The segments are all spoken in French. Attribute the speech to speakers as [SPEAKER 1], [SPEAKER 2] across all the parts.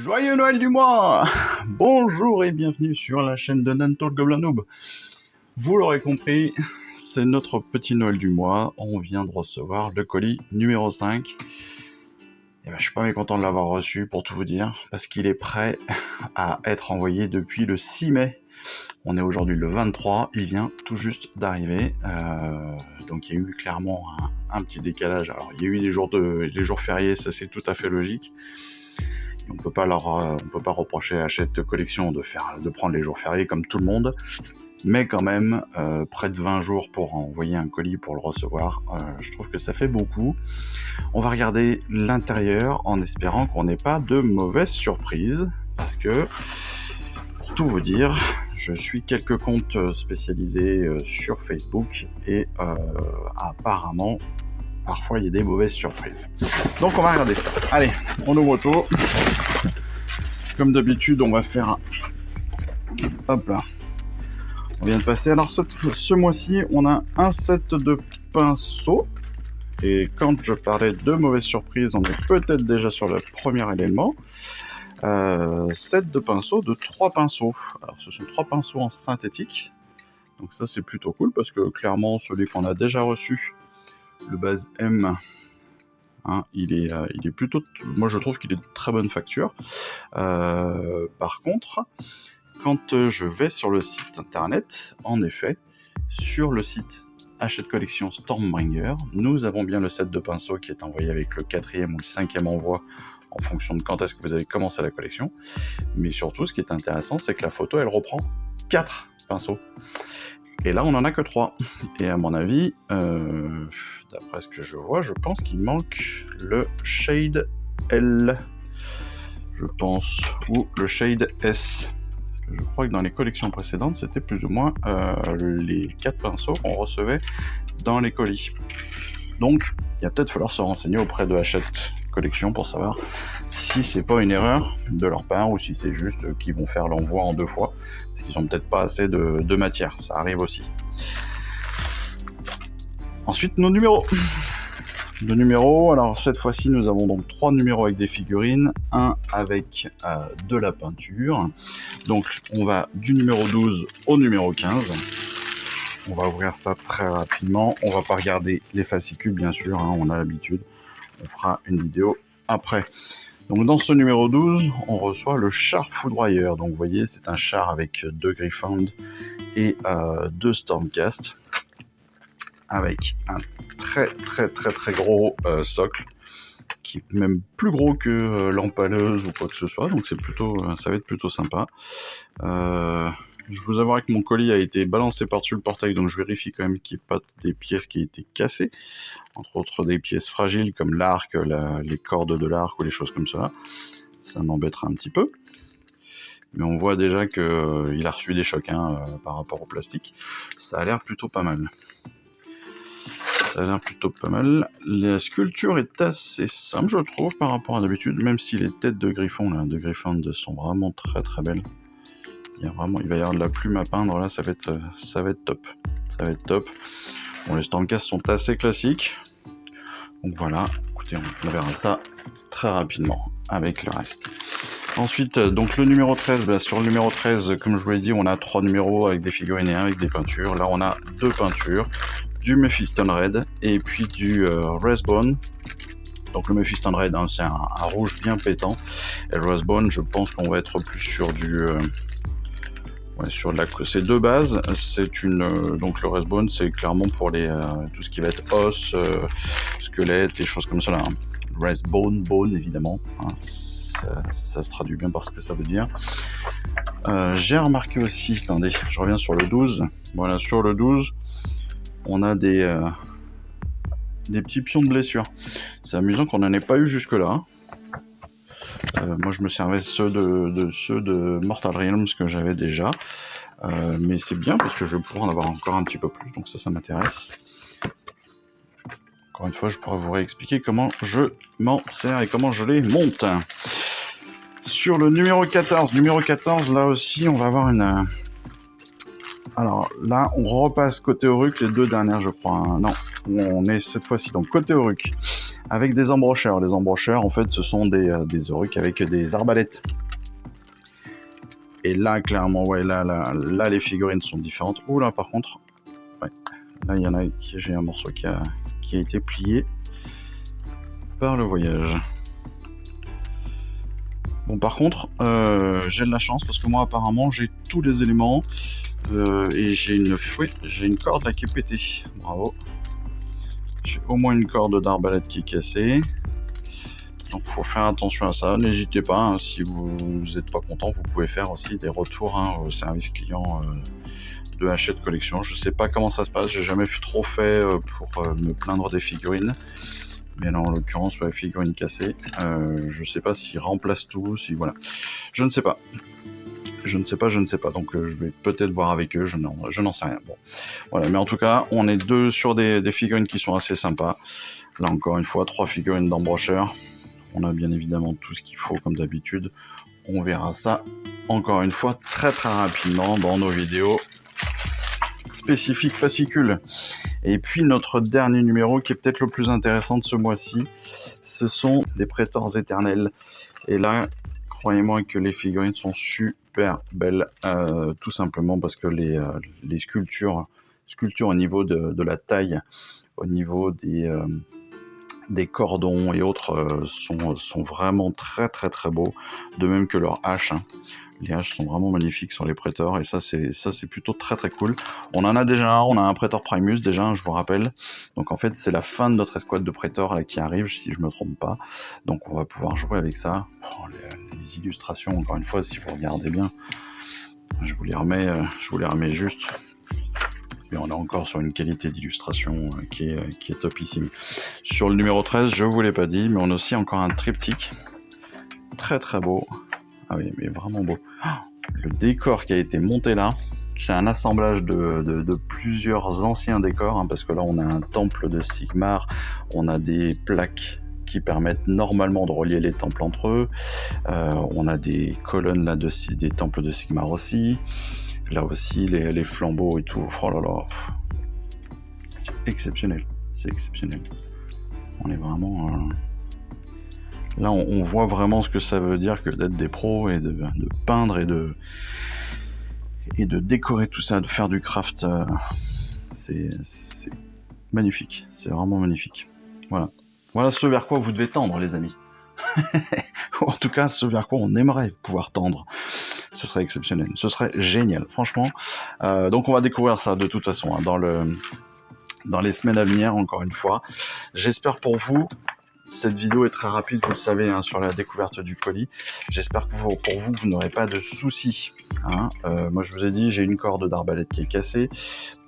[SPEAKER 1] Joyeux Noël du mois! Bonjour et bienvenue sur la chaîne de Nanto le Gobelin Noob. Vous l'aurez compris, c'est notre petit Noël du mois. On vient de recevoir le colis numéro 5. Et je suis pas mécontent de l'avoir reçu pour tout vous dire, parce qu'il est prêt à être envoyé depuis le 6 mai. On est aujourd'hui le 23, il vient tout juste d'arriver. Donc il y a eu clairement un petit décalage. Alors il y a eu les jours fériés, ça c'est tout à fait logique. On peut pas reprocher à Hachette Collection de prendre les jours fériés comme tout le monde, mais quand même près de 20 jours pour envoyer un colis pour le recevoir, je trouve que ça fait beaucoup. On va regarder l'intérieur en espérant qu'on n'ait pas de mauvaises surprises, parce que pour tout vous dire, je suis quelques comptes spécialisés sur Facebook et apparemment parfois il y a des mauvaises surprises. Donc on va regarder ça. Allez, on ouvre tout. Comme d'habitude, on va faire... Hop là. On vient de passer. Alors ce mois-ci, on a un set de pinceaux. Et quand je parlais de mauvaises surprises, on est peut-être déjà sur le premier élément. Set de pinceaux de 3 pinceaux. Alors ce sont 3 pinceaux en synthétique. Donc ça c'est plutôt cool parce que clairement celui qu'on a déjà reçu, le base M, il est plutôt... Moi je trouve qu'il est de très bonne facture. Par contre, quand je vais sur le site internet, en effet, sur le site Hachette Collection Stormbringer, nous avons bien le set de pinceaux qui est envoyé avec le 4e ou le 5e envoi en fonction de quand est-ce que vous avez commencé la collection. Mais surtout, ce qui est intéressant, c'est que la photo, elle reprend 4 pinceaux. Et là, on n'en a que 3. Et à mon avis, d'après ce que je vois, je pense qu'il manque le Shade L, je pense, ou le Shade S. Parce que je crois que dans les collections précédentes, c'était plus ou moins les 4 pinceaux qu'on recevait dans les colis. Donc, il va peut-être falloir se renseigner auprès de Hachette Collection pour savoir si c'est pas une erreur de leur part ou si c'est juste qu'ils vont faire l'envoi en 2 fois parce qu'ils ont peut-être pas assez de matière, ça arrive aussi. Ensuite nos numéros. Alors cette fois-ci nous avons donc 3 numéros avec des figurines, un avec de la peinture. Donc on va du numéro 12 au numéro 15. On va ouvrir ça très rapidement, on va pas regarder les fascicules bien sûr, on a l'habitude. On fera une vidéo après. Donc dans ce numéro 12, on reçoit le char foudroyeur. Donc vous voyez, c'est un char avec 2 Gryph-hound et 2 Stormcast, avec un très gros socle, qui est même plus gros que l'empaleuse ou quoi que ce soit. Donc ça va être plutôt sympa. Je vous avouerai que mon colis a été balancé par-dessus le portail, donc je vérifie quand même qu'il n'y ait pas des pièces qui aient été cassées, entre autres des pièces fragiles comme l'arc, les cordes de l'arc ou les choses comme ça. Ça m'embêtera un petit peu. Mais on voit déjà qu'il a reçu des chocs par rapport au plastique. Ça a l'air plutôt pas mal. La sculpture est assez simple, je trouve, par rapport à d'habitude, même si les têtes de Gryph-hound sont vraiment très belles. Il va y avoir de la plume à peindre, là ça va être top. Bon, les Stormcast sont assez classiques. Donc voilà, écoutez, on verra ça très rapidement avec le reste. Ensuite, donc le numéro 13, sur le numéro 13, comme je vous l'ai dit, on a 3 numéros avec des figurines et 1 avec des peintures. Là on a 2 peintures, du Mephiston Red et puis du Wrathbone. Donc le Mephiston Red, c'est un rouge bien pétant. Et le Wrathbone, je pense qu'on va être plus sur du... ces 2 bases, donc le Wrathbone, c'est clairement pour tout ce qui va être os, squelette et choses comme ça là. Wrathbone, bone évidemment, ça se traduit bien par ce que ça veut dire. J'ai remarqué aussi, attendez, je reviens sur le 12. Voilà, sur le 12, on a des petits pions de blessure. C'est amusant qu'on n'en ait pas eu jusque là. Moi je me servais ceux de Mortal Realms que j'avais déjà, mais c'est bien parce que je pourrais en avoir encore un petit peu plus, donc ça m'intéresse. Encore une fois, je pourrais vous réexpliquer comment je m'en sers et comment je les monte. Sur le numéro 14, là aussi on va avoir une... Alors là on repasse côté Auruk, les 2 dernières je crois, non, on est cette fois-ci donc côté Auruk avec des embrocheurs. Les embrocheurs, en fait, ce sont des auruques avec des arbalètes. Et là, clairement, ouais, là, les figurines sont différentes. Ouh là, par contre, ouais, là, il y en a qui, j'ai un morceau qui a été plié par le voyage. Bon, par contre, j'ai de la chance parce que moi, apparemment, j'ai tous les éléments et j'ai une corde là qui est pétée. Bravo. J'ai au moins une corde d'arbalète qui est cassée. Donc, il faut faire attention à ça. N'hésitez pas, hein, si vous n'êtes pas content, vous pouvez faire aussi des retours au service client de Hachette Collection. Je sais pas comment ça se passe, j'ai jamais trop fait pour me plaindre des figurines. Mais là, en l'occurrence, la figurine cassée, je sais pas s'ils remplacent tout, si voilà. Je ne sais pas. Je ne sais pas. Donc, je vais peut-être voir avec eux, je n'en sais rien. Bon, voilà. Mais en tout cas, on est deux sur des figurines qui sont assez sympas. Là, encore une fois, 3 figurines d'embrocheur. On a bien évidemment tout ce qu'il faut, comme d'habitude. On verra ça, encore une fois, très très rapidement dans nos vidéos spécifiques fascicules. Et puis notre dernier numéro qui est peut-être le plus intéressant de ce mois-ci, ce sont des prétors éternels. Et là, croyez-moi que les figurines sont super belles, tout simplement parce que les sculptures au niveau de la taille, au niveau des cordons et autres sont vraiment très très très beaux, de même que leurs haches. Hein. Les haches sont vraiment magnifiques sur les prétors et ça c'est plutôt très très cool. On en a déjà un, on a un prétor Primus déjà, je vous rappelle. Donc en fait c'est la fin de notre escouade de prétors là qui arrive si je me trompe pas. Donc on va pouvoir jouer avec ça. Oh, les illustrations encore une fois si vous regardez bien, je vous les remets juste. Et on est encore sur une qualité d'illustration qui est topissime. Sur le numéro 13, je vous l'ai pas dit, mais on a aussi encore un triptyque. Très très beau. Ah oui, mais vraiment beau. Le décor qui a été monté là, c'est un assemblage de plusieurs anciens décors, hein, parce que là on a un temple de Sigmar, on a des plaques qui permettent normalement de relier les temples entre eux, on a des colonnes là des temples de Sigmar aussi. Là aussi, les flambeaux et tout. Oh là là. Exceptionnel. C'est exceptionnel. On est vraiment... Là, on voit vraiment ce que ça veut dire que d'être des pros et de peindre et de décorer tout ça, de faire du craft. C'est magnifique. C'est vraiment magnifique. Voilà. Voilà ce vers quoi vous devez tendre, les amis. En tout cas, ce vers quoi on aimerait pouvoir tendre. Ce serait exceptionnel, ce serait génial, franchement. Donc on va découvrir ça de toute façon hein, dans les semaines à venir, encore une fois. J'espère pour vous, cette vidéo est très rapide, vous le savez, hein, sur la découverte du colis. J'espère que pour vous n'aurez pas de soucis. Hein. Moi je vous ai dit, j'ai une corde d'arbalète qui est cassée,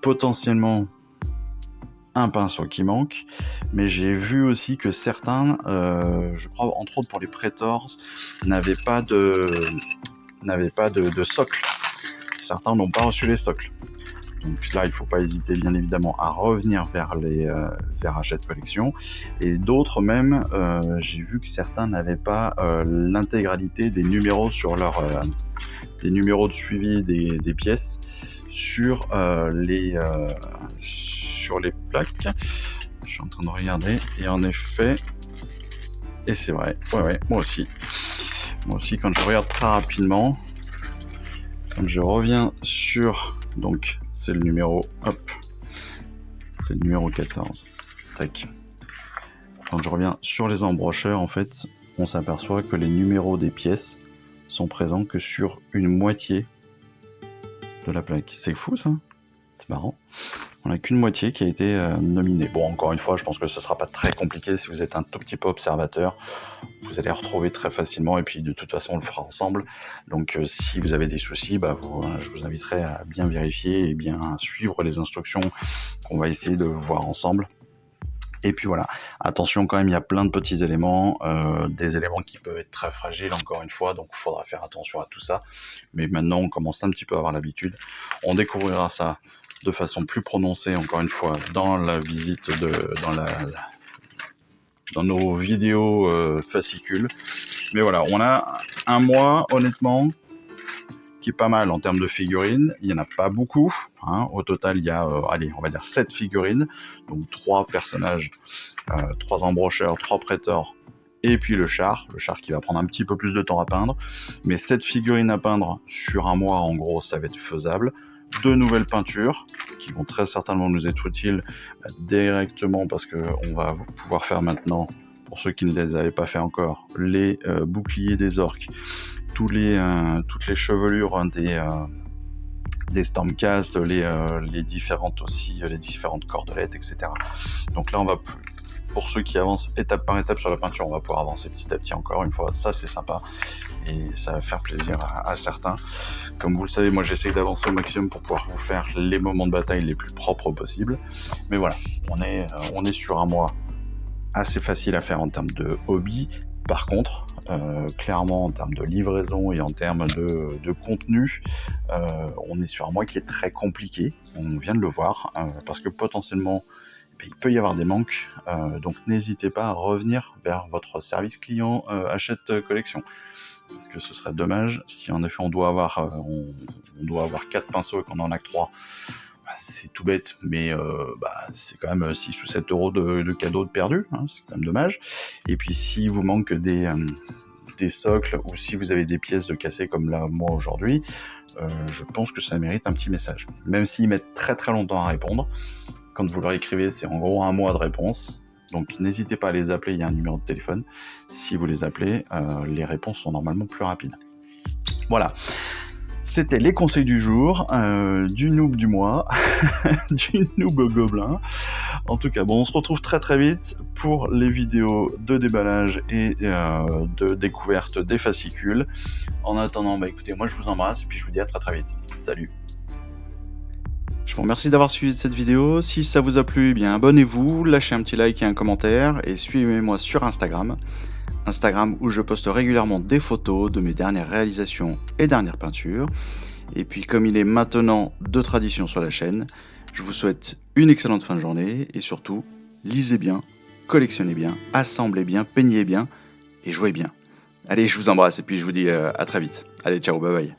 [SPEAKER 1] potentiellement un pinceau qui manque, mais j'ai vu aussi que certains, je crois entre autres pour les prétors, n'avaient pas de socle. Certains n'ont pas reçu les socles. Donc là, il ne faut pas hésiter bien évidemment à revenir vers Hachette Collection. Et d'autres même, j'ai vu que certains n'avaient pas l'intégralité des numéros sur des numéros de suivi des pièces sur les plaques. Je suis en train de regarder et en effet, et c'est vrai, ouais, moi aussi, quand je regarde très rapidement, quand je reviens sur, donc c'est le numéro, c'est le numéro 14, tac. Quand je reviens sur les embrocheurs, en fait, on s'aperçoit que les numéros des pièces sont présents que sur une moitié de la plaque. C'est fou ça, c'est marrant. On n'a qu'une moitié qui a été nominée. Bon, encore une fois, je pense que ce ne sera pas très compliqué si vous êtes un tout petit peu observateur. Vous allez retrouver très facilement et puis de toute façon, on le fera ensemble. Donc, si vous avez des soucis, je vous inviterai à bien vérifier et bien suivre les instructions qu'on va essayer de voir ensemble. Et puis voilà, attention quand même, il y a plein de petits éléments, des éléments qui peuvent être très fragiles encore une fois, donc il faudra faire attention à tout ça. Mais maintenant, on commence un petit peu à avoir l'habitude. On découvrira ça de façon plus prononcée, encore une fois, dans la visite dans nos vidéos fascicules. Mais voilà, on a un mois, honnêtement, qui est pas mal en termes de figurines. Il n'y en a pas beaucoup. Hein. Au total, il y a, allez, on va dire 7 figurines. Donc 3 personnages, 3 embrocheurs, 3 prêteurs, et puis le char qui va prendre un petit peu plus de temps à peindre. Mais 7 figurines à peindre sur un mois, en gros, ça va être faisable. 2 nouvelles peintures qui vont très certainement nous être utiles directement parce qu'on va pouvoir faire maintenant, pour ceux qui ne les avaient pas fait encore, les boucliers des orques, toutes les chevelures des Stormcast, les différentes cordelettes, etc. Donc là, on va, pour ceux qui avancent étape par étape sur la peinture, on va pouvoir avancer petit à petit encore une fois. Ça, c'est sympa et ça va faire plaisir à certains. Comme vous le savez, moi, j'essaye d'avancer au maximum pour pouvoir vous faire les moments de bataille les plus propres possibles. Mais voilà, on est sur un mois assez facile à faire en termes de hobby. Par contre, clairement en termes de livraison et en termes de contenu, on est sur un mois qui est très compliqué, on vient de le voir, parce que potentiellement il peut y avoir des manques, donc n'hésitez pas à revenir vers votre service client Hachette Collection, parce que ce serait dommage si en effet on doit avoir 4 pinceaux et qu'on en a que 3. C'est tout bête, mais c'est quand même 6 ou 7 euros de cadeaux de perdus, hein, c'est quand même dommage. Et puis si vous manque des socles, ou si vous avez des pièces de cassées comme là, moi aujourd'hui, je pense que ça mérite un petit message. Même s'ils mettent très très longtemps à répondre, quand vous leur écrivez, c'est en gros un mois de réponse. Donc n'hésitez pas à les appeler, il y a un numéro de téléphone. Si vous les appelez, les réponses sont normalement plus rapides. Voilà. C'était les conseils du jour, du noob du mois, du noob gobelin. En tout cas, bon, on se retrouve très très vite pour les vidéos de déballage et de découverte des fascicules. En attendant, écoutez, moi je vous embrasse et puis je vous dis à très très vite. Salut. Je vous remercie d'avoir suivi cette vidéo. Si ça vous a plu, abonnez-vous, lâchez un petit like et un commentaire et suivez-moi sur Instagram où je poste régulièrement des photos de mes dernières réalisations et dernières peintures. Et puis comme il est maintenant de tradition sur la chaîne, je vous souhaite une excellente fin de journée et surtout, lisez bien, collectionnez bien, assemblez bien, peignez bien et jouez bien. Allez, je vous embrasse et puis je vous dis à très vite. Allez, ciao, bye bye.